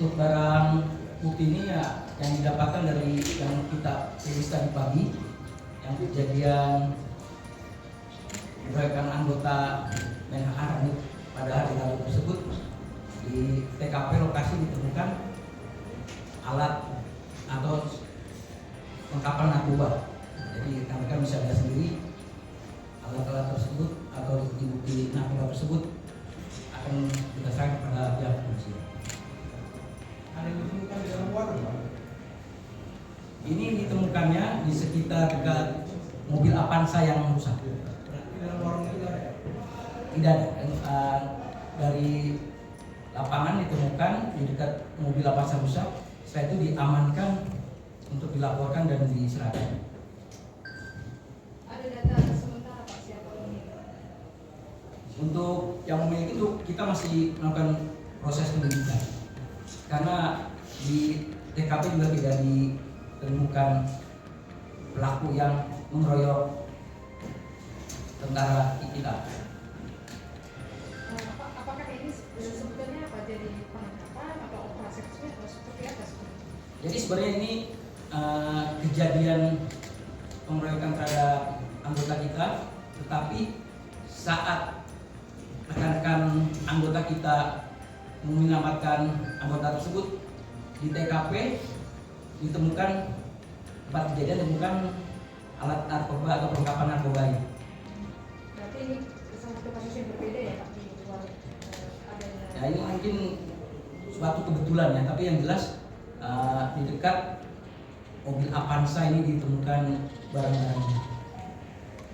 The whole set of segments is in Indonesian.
Untuk barang bukti ini ya yang didapatkan dari yang kita rilis tadi pagi, yang kejadian pengeroyokan anggota Menhan pada hari Rabu tersebut. Di TKP lokasi ditemukan alat atau lengkapan narkoba. Jadi rekan-rekan bisa lihat sendiri alat-alat tersebut atau bukti narkoba tersebut akan kita serahkan kepada pihak polisi. Ada yang ditemukan di dalam warung, Pak? Ini ditemukannya di sekitar dekat mobil Avanza yang rusak. Di dalam warung itu ada? Tidak ada. Dari lapangan ditemukan di dekat mobil Avanza rusak. Setelah itu diamankan untuk dilaporkan dan diserahkan. Ada data sementara Pak siapa pemilik? Untuk yang memiliki itu kita masih melakukan proses penyelidikan. Karena di TKP juga tidak ditemukan pelaku yang mengeroyok tentara kita. Apakah ini sebetulnya apa? Jadi penangkapan atau operasi resmi atau seperti apa sebenarnya? Jadi sebenarnya ini kejadian pengeroyokan terhadap anggota kita, tetapi saat rekan-rekan anggota kita menyelamatkan anggota tersebut di TKP ditemukan tempat kejadian ditemukan alat narkoba atau perlengkapan narkoba ini. Berarti ini satu kasus yang berbeda ya Pak di luar adanya. Ya ini mungkin suatu kebetulan ya, tapi yang jelas di dekat mobil Avanza ini ditemukan barang-barang ini.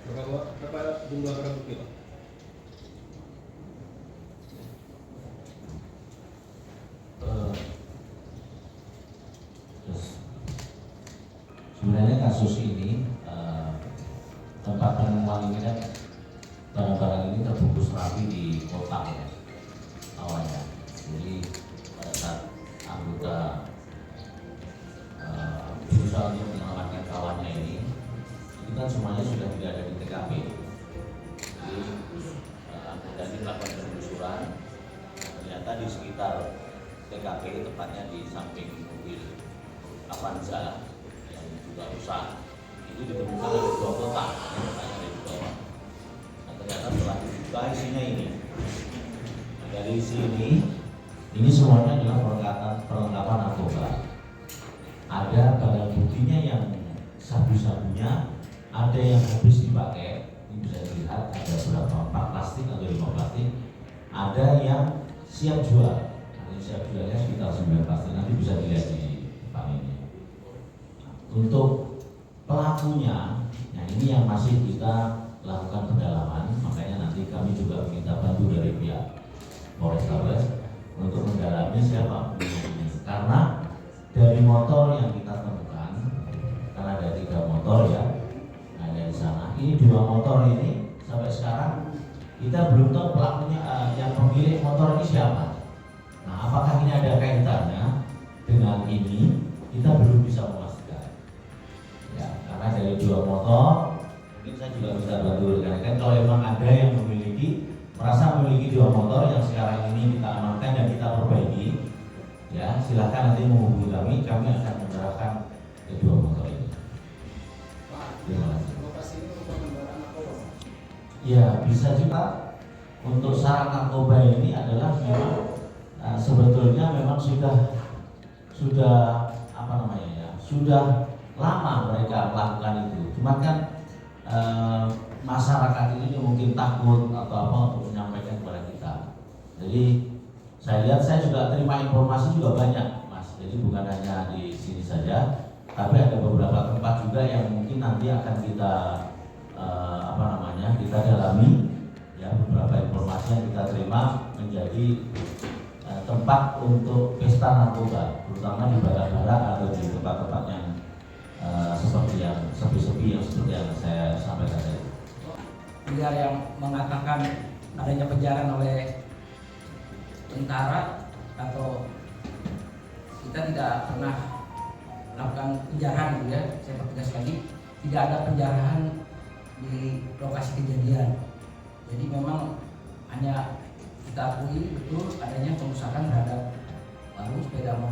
Berapa jumlah barang bukti, Pak? Sebenarnya kasus ini tempat penemuan ini kan barang-barang ini terbungkus rapi di kotak ya awalnya. Jadi pada saat anggota berusaha untuk menyelamatkan kawannya ini kan semuanya sudah tidak ada di TKP. Jadi anggota ini melakukan penelusuran, ternyata di sekitar TKP tepatnya di samping mobil Avanza yang juga rusak itu ditemukan ada 2 kotak yang ada di bawah. Nah, ternyata setelah dibuka isinya ini. Nah, dari ini semuanya adalah perlengkapan narkoba. Ada barang buktinya yang sabu-sabunya, ada yang habis dipakai. Ini bisa dilihat ada berapa 4 plastik atau 5 plastik. Ada yang siap jual. Siap jualnya sekitar 9 plastik, nanti bisa dilihat di depan ini. Untuk pelakunya, nah ini yang masih kita lakukan pendalaman, makanya nanti kami juga minta bantu dari pihak Polrestabes untuk mendalami siapa ini. Karena dari motor yang kita temukan, karena ada 3 motor ya, nah dari sana, ini 2 motor ini sampai sekarang kita belum tahu pelakunya, yang pemilik motor ini siapa. Nah, apakah ini ada kaitannya dengan ini? Kita belum bisa memastikan. Ya, karena dari 2 motor, mungkin saya juga bisa bantu rekan-rekan. Kalau memang ada yang merasa memiliki 2 motor yang sekarang ini kita amankan dan kita perbaiki, ya silakan nanti menghubungi kami akan menyerahkan kedua motor ini. Terima kasih. Lokasi ini merupakan barang narkoba. Ya, bisa juga untuk sarang narkoba ini adalah memang sebetulnya memang sudah apa namanya ya, sudah lama mereka melakukan itu. Cuma kan masyarakat ini mungkin takut atau apa untuk menyampaikan kepada kita. Jadi saya juga terima informasi juga banyak, Mas. Jadi bukan hanya di sini saja, tapi ada beberapa tempat juga yang mungkin nanti akan kita kita dalami. Ya, beberapa informasi yang kita terima menjadi tempat untuk pesta narkoba, terutama di barat-barat atau di tempat-tempat yang seperti yang sepi-sepi yang seperti yang saya sampaikan tadi. Dia yang mengatakan adanya penjarahan oleh tentara atau kita tidak pernah melakukan penjarahan gitu ya, saya pertegas lagi, tidak ada penjarahan di lokasi kejadian. Jadi memang hanya kita akui betul adanya pengusahaan terhadap baru sepeda motor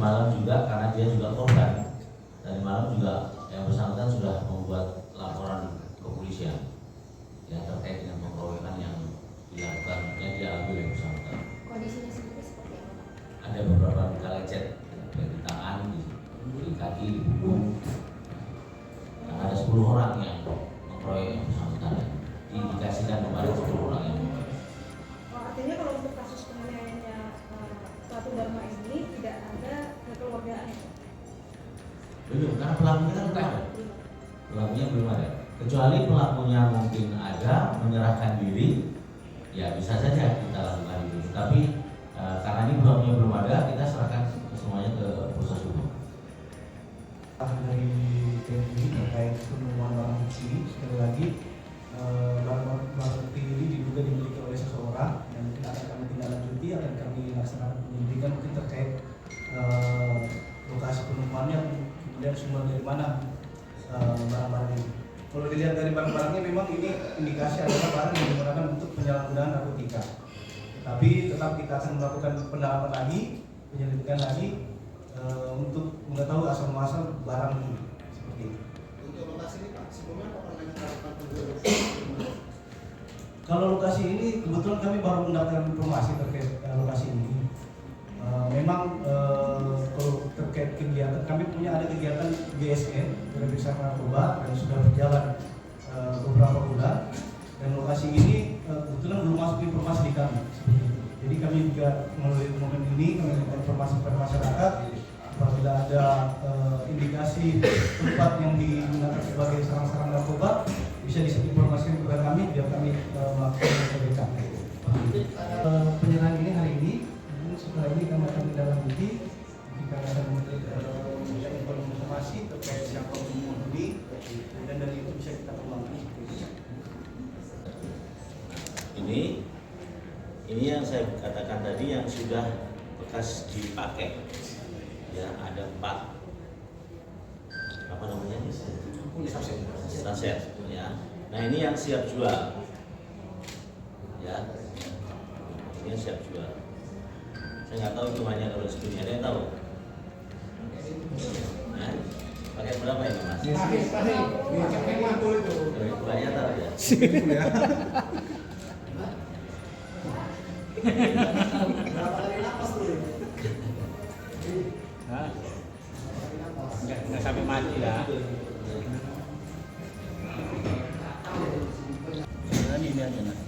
malam juga karena dia juga korban. Tadi malam juga yang bersangkutan sudah membuat laporan ke kepolisian yang terkait dengan pengeroyokan yang dilakukan yang diambil yang bersangkutan. Kondisinya sendiri seperti apa, Pak? Ada beberapa luka lecet baik di tangan, di kaki, di punggung. Dan ada 10 orang yang mengeroyok yang bersangkutan. Diindikasikan kepada 10 orang yang mengeroyok. Artinya kalau untuk kasus penganiayaannya Ratu Dharma ini tidak ada kekeluargaan ya? Belum, karena pelakunya kan belum ada. Pelakunya belum ada. Kecuali pelakunya mungkin ada menyerahkan diri, ya bisa saja kita lakukan itu. Tapi karena ini pelakunya belum ada, kita serahkan semuanya ke proses hukum. Dari TNI terkait penemuan barang bukti, sekali lagi barang bukti ini diduga dimiliki oleh seseorang dan mungkin akan kami tindak lanjuti, akan kami laksanakan penyelidikan mungkin terkait lokasi penemuannya, kemudian sumber dari mana barang-barang ini. Kalau dilihat dari barang-barangnya memang ini indikasi adalah barang yang digunakan untuk penyalahgunaan narkotika. Tapi tetap kita akan melakukan pendalaman lagi, penyelidikan lagi untuk mengetahui asal muasal barang ini seperti itu. Untuk lokasi ini Pak, sebelumnya apa pernah kita lakukan penggeledahan? Kalau lokasi ini kebetulan kami baru mendapatkan informasi terkait lokasi ini. Memang kalau terkait kegiatan kami punya ada kegiatan GSN pemeriksaan narkoba dan sudah berjalan beberapa bulan dan lokasi ini kebetulan belum masuk informasi di kami. Jadi kami juga melalui momen ini kami minta informasi kepada masyarakat apabila ada indikasi tempat yang digunakan sebagai sarang-sarang narkoba bisa diinformasikan kepada kami biar kami melakukan penyelidikan. Penyerahan ini hari ini, setelah ini kami akan menindaklanjuti jika ada memberikan informasi terkait siapa pengemudi dan dari itu bisa kita kembangkan. Ini yang saya katakan tadi yang sudah bekas dipakai. Ya, ada 4 apa namanya ini? Saset. Ya. Nah ini yang siap jual. Ya, ini yang siap jual. Saya nggak tahu hitungannya kalau segini. Ada yang tahu? Nah, pakai berapa ini Mas? Banyak tahu ya. Nggak sampai mati lah. Ini aja nak.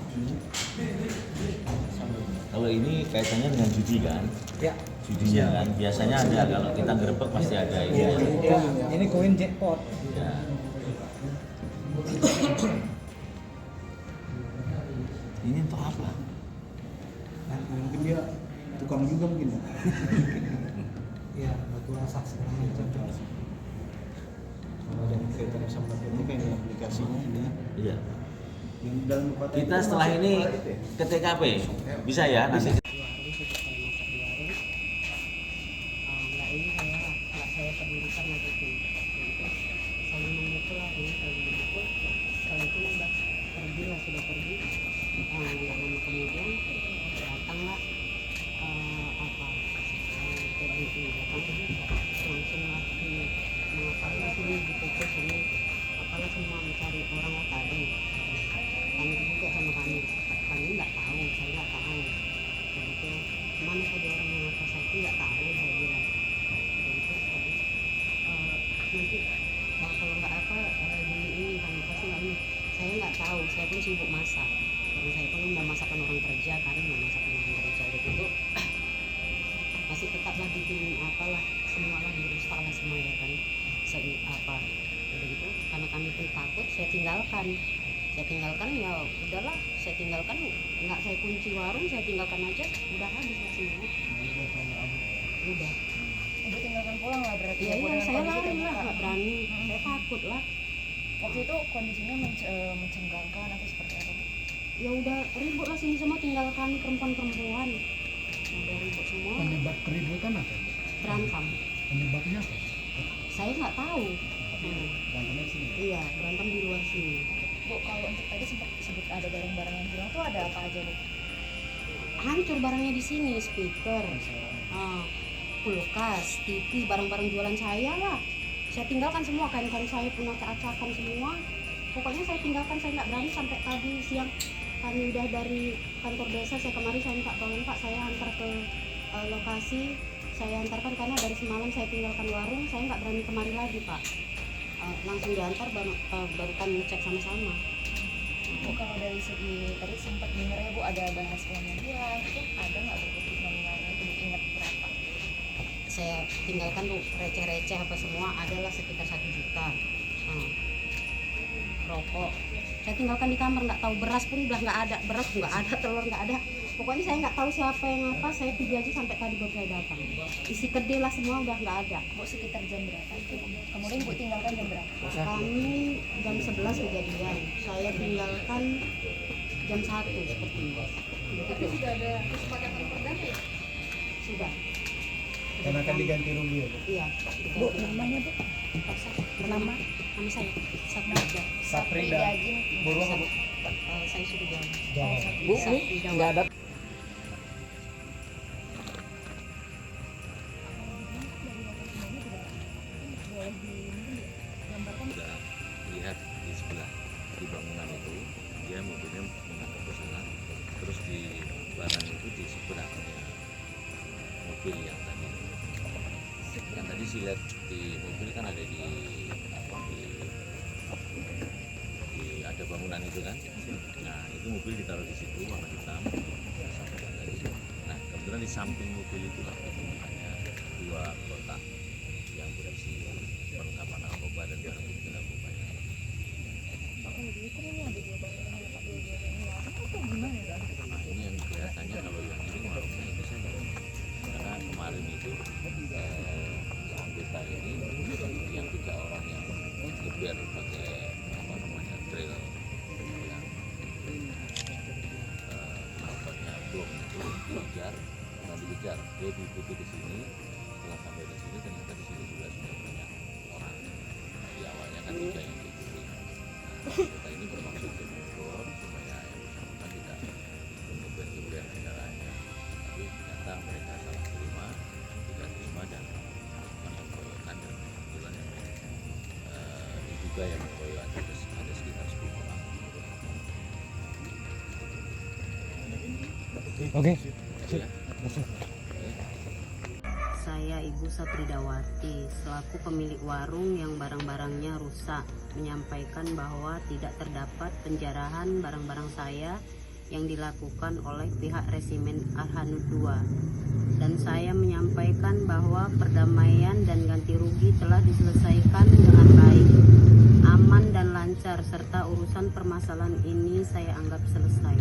Kalau ini kaitannya dengan judi kan? Ya. Judinya kan biasanya ada, kalau kita gerebek pasti ada ini. Ini koin jackpot. Ya. Ini untuk apa? Nah, mungkin dia tukang juga mungkin. Ya, batuan saksi segala macam. Kalau ada kaitan sama narkotika ini aplikasinya ini. Iya. Yang dalam Kita setelah ini ke TKP bisa ya nanti. Nggak ini saya pedulikan lagi itu. Saya memukul lah ini kalau memukul. Kalau itu udah pergi lah sudah pergi. Nggak lama kemudian datanglah TNI datang langsung lagi mengapalah sini dipukul sini apalah semua mencari orang lah tadi. Tanya juga sama kami nggak tahu, saya nggak tahu. Begitu mana tadi orang yang atas saya itu nggak tahu, saya bilang. Begitu nanti kalau nggak apa ini kami pasti nggak ini. Saya nggak tahu, saya pun sibuk masak. Karena saya pun mau masakan orang kerja, kan mau masakan orang kerja gitu. Masih tetaplah bikin apalah semualah dirusak lah semua ya kan. Apa begitu karena kami pun takut, saya tinggalkan ya udahlah, saya tinggalkan, nggak saya kunci warung, saya tinggalkan aja, udah habis lah semua. Udah Ibu tinggalkan pulang lah berarti. iya saya lari lah, nggak berani, saya takut lah. Waktu itu kondisinya mencengangkan atau seperti apa? Ya udah ribut lah sini semua, tinggalkan perempuan udah ribut semua. Penyebab keributan apa? Berantem, Penyebabnya apa? saya nggak tahu. Berantemnya sini. Iya, berantem di luar sini. Bu, kalau untuk tadi sempat sebut ada barang-barang yang hilang tuh ada apa aja Bu? Hancur barangnya di sini, speaker, kulkas, TV, barang-barang jualan saya lah. Saya tinggalkan semua, kain-kain saya pun acak-acakan semua. Pokoknya saya tinggalkan, saya nggak berani. Sampai tadi siang kami udah dari kantor desa, saya kemarin saya minta tolong Pak, saya antar ke lokasi. Saya antarkan karena dari semalam saya tinggalkan warung, saya nggak berani kemari lagi Pak. Langsung diantar baru kami cek sama-sama. Bu, kalau dari segi tadi sempat dengar ya Bu ada bahas pengembalian, itu ada nggak Bu nominalnya itu diingat berapa? Saya tinggalkan tuh receh-receh apa semua adalah sekitar 1 juta. Rokok saya tinggalkan di kamar, nggak tahu. Beras pun udah nggak ada, beras nggak ada, telur nggak ada. Pokoknya saya nggak tahu siapa yang apa. Saya pergi aja sampai tadi baru saya datang. Isi kedai lah semua udah nggak ada. Bu, sekitar jam berapa itu? Kemudian Bu tinggalkan jam berapa? Kami jam 11 kejadian. Saya tinggalkan jam 1 seperti ini. Tapi sudah ada kesepakatan perdana ya? Sudah. Dan akan diganti rugi ya Bu? Iya. Bu, namanya Bu? Bernama saya Saprida. Saprida. Jin. Buru apa Bu? Saya sudah jalan. Bu, Saprida. nggak ada. Sudah lihat di sebelah di bangunan itu, dia mobilnya menghadap ke sana, terus di barang itu di sebelahnya mobil yang tadi sih lihat di mobil kan ada di ada bangunan itu kan. Nah itu mobil ditaruh di situ warna hitam. Nah kebetulan di samping mobil itu hanya 2 kotak yang berisi perlengkapan narkoba dan barang bukti narkobanya. Nah ini yang kelihatannya kalau yang ini warungnya itu saja, karena kemarin itu anggota ini yang 3 orang yang ngeber pakai apa namanya trail yang nampaknya bom itu dikejar, dia diikuti di sini. Setelah sampai di sini ternyata di sini juga sudah banyak orang. Di awalnya kan 3 yang diikuti. Nah, kita ini bermaksud mengukur supaya yang bersangkutan tidak mengeber-geber kendaraannya. Tapi ternyata mereka salah terima, tidak terima dan melakukan pengeroyokan, dan kebetulan yang diduga yang mengeroyok ada sekitar 10 orang. Oke. Ya. Saya Ibu Sapridawati, selaku pemilik warung yang barang-barangnya rusak, menyampaikan bahwa tidak terdapat penjarahan barang-barang saya yang dilakukan oleh pihak resimen Arhanud 2. Dan saya menyampaikan bahwa perdamaian dan ganti rugi telah diselesaikan dengan baik, aman dan lancar, serta urusan permasalahan ini saya anggap selesai.